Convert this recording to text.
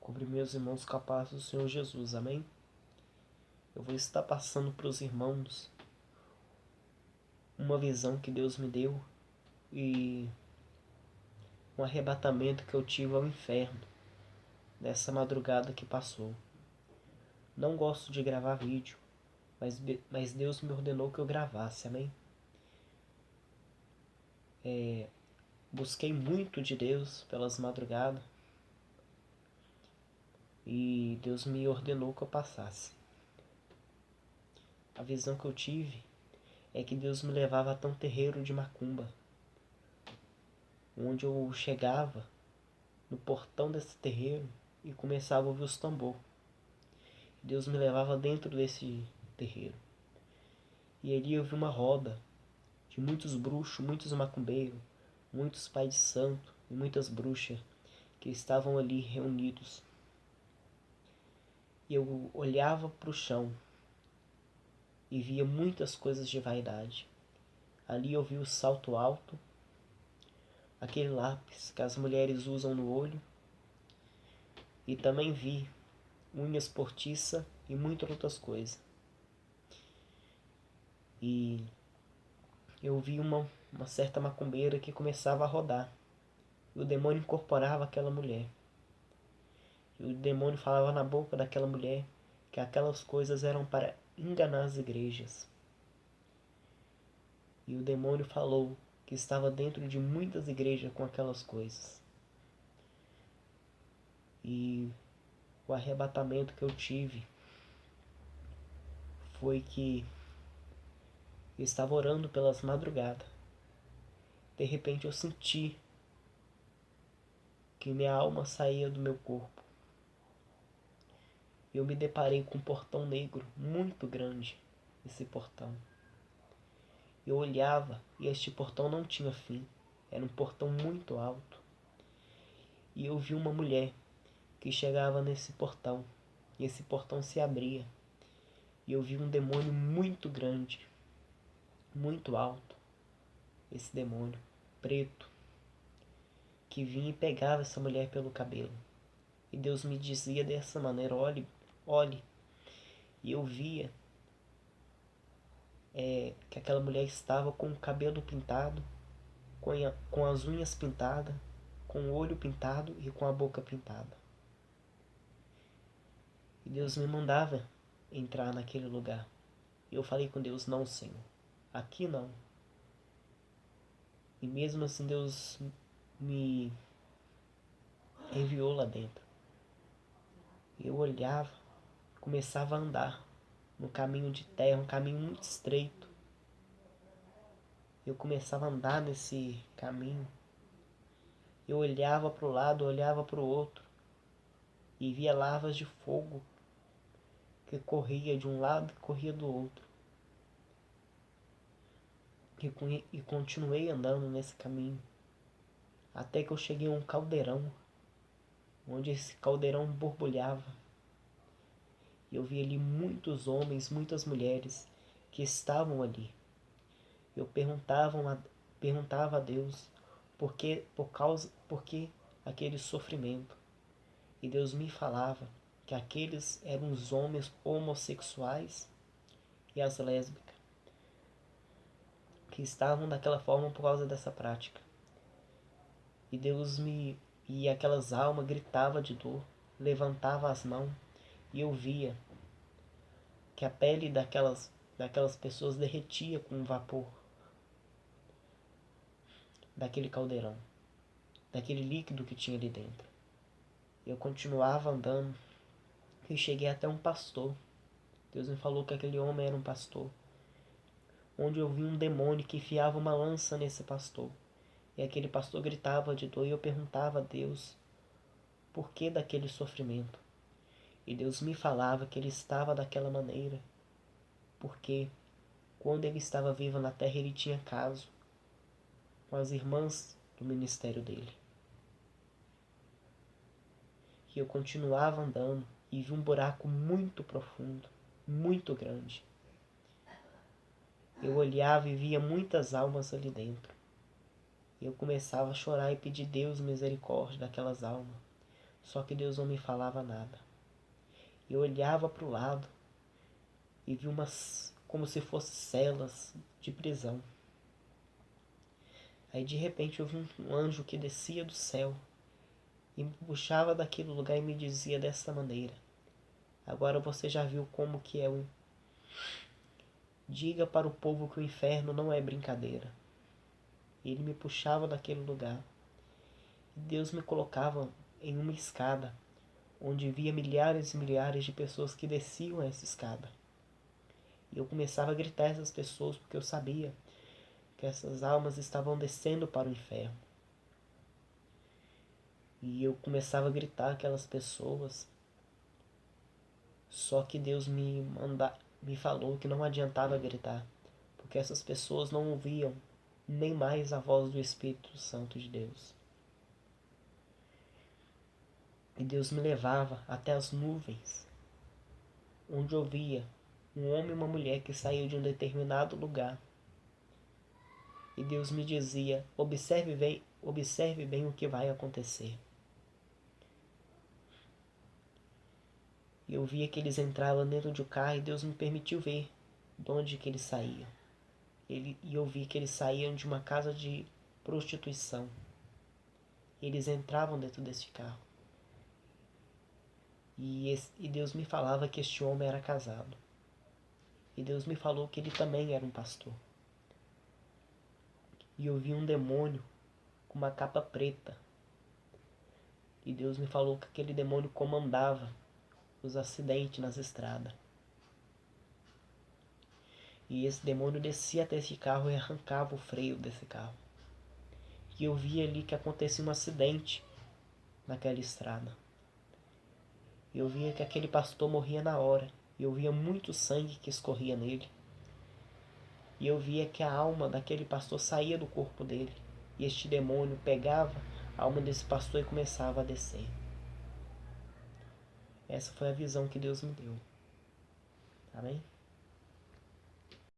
Cobri meus irmãos com a paz do Senhor Jesus, amém? Eu vou estar passando para os irmãos uma visão que Deus me deu e um arrebatamento que eu tive ao inferno nessa madrugada que passou. Não gosto de gravar vídeo, mas Deus me ordenou que eu gravasse, amém? Busquei muito de Deus pelas madrugadas e Deus me ordenou que eu passasse. A visão que eu tive é que Deus me levava até um terreiro de macumba, onde eu chegava no portão desse terreiro e começava a ouvir os tambor. Deus me levava dentro desse terreiro. E ali eu vi uma roda de muitos bruxos, muitos macumbeiros, muitos pais de santo e muitas bruxas que estavam ali reunidos. E eu olhava para o chão e via muitas coisas de vaidade. Ali eu vi o salto alto, aquele lápis que as mulheres usam no olho, e também vi unhas postiças e muitas outras coisas. E eu vi uma certa macumbeira que começava a rodar. E o demônio incorporava aquela mulher. E o demônio falava na boca daquela mulher que aquelas coisas eram para enganar as igrejas. E o demônio falou que estava dentro de muitas igrejas com aquelas coisas. E o arrebatamento que eu tive foi que eu estava orando pelas madrugadas. De repente eu senti que minha alma saía do meu corpo. Eu me deparei com um portão negro muito grande, esse portão. Eu olhava e este portão não tinha fim. Era um portão muito alto. E eu vi uma mulher que chegava nesse portão. E esse portão se abria. E eu vi um demônio muito grande, muito alto. Esse demônio preto que vinha e pegava essa mulher pelo cabelo. E Deus me dizia dessa maneira: olhe, olhe. E eu via que aquela mulher estava com o cabelo pintado, com as unhas pintadas, com o olho pintado e com a boca pintada. E Deus me mandava entrar naquele lugar. E eu falei com Deus: não, Senhor, aqui não. E mesmo assim Deus me enviou lá dentro. Eu olhava, começava a andar no caminho de terra, um caminho muito estreito. Eu começava a andar nesse caminho. Eu olhava para o lado, olhava para o outro e via lavas de fogo que corria de um lado e corria do outro. E continuei andando nesse caminho até que eu cheguei a um caldeirão, onde esse caldeirão borbulhava. E eu vi ali muitos homens, muitas mulheres que estavam ali. Eu perguntava a Deus por que aquele sofrimento. E Deus me falava que aqueles eram os homens homossexuais e as lésbicas que estavam daquela forma por causa dessa prática. E aquelas almas gritavam de dor, levantavam as mãos, e eu via que a pele daquelas pessoas derretia com o vapor daquele caldeirão, daquele líquido que tinha ali dentro. Eu continuava andando e cheguei até um pastor. Deus me falou que aquele homem era um pastor, onde eu vi um demônio que enfiava uma lança nesse pastor. E aquele pastor gritava de dor e eu perguntava a Deus por que daquele sofrimento. E Deus me falava que ele estava daquela maneira porque quando ele estava vivo na terra ele tinha caso com as irmãs do ministério dele. E eu continuava andando e vi um buraco muito profundo, muito grande. Eu olhava e via muitas almas ali dentro. Eu começava a chorar e pedir Deus misericórdia daquelas almas. Só que Deus não me falava nada. Eu olhava para o lado e vi umas, como se fossem celas de prisão. Aí de repente eu vi um anjo que descia do céu e me puxava daquele lugar e me dizia dessa maneira: agora você já viu como que é o... Diga para o povo que o inferno não é brincadeira. Ele me puxava daquele lugar. E Deus me colocava em uma escada, onde via milhares e milhares de pessoas que desciam essa escada. E eu começava a gritar a essas pessoas, porque eu sabia que essas almas estavam descendo para o inferno. E eu começava a gritar aquelas pessoas. Só que Deus me falou que não adiantava gritar, porque essas pessoas não ouviam nem mais a voz do Espírito Santo de Deus. E Deus me levava até as nuvens, onde eu via um homem e uma mulher que saíam de um determinado lugar. E Deus me dizia: observe bem o que vai acontecer. E eu via que eles entravam dentro de um carro e Deus me permitiu ver de onde que eles saíam. E eu vi que eles saíam de uma casa de prostituição. Eles entravam dentro desse carro. E Deus me falava que este homem era casado. E Deus me falou que ele também era um pastor. E eu vi um demônio com uma capa preta. E Deus me falou que aquele demônio comandava os acidentes nas estradas. E esse demônio descia até esse carro e arrancava o freio desse carro. E eu vi ali que acontecia um acidente naquela estrada. Eu via que aquele pastor morria na hora. E eu via muito sangue que escorria nele. E eu via que a alma daquele pastor saía do corpo dele. E este demônio pegava a alma desse pastor e começava a descer. Essa foi a visão que Deus me deu. Amém?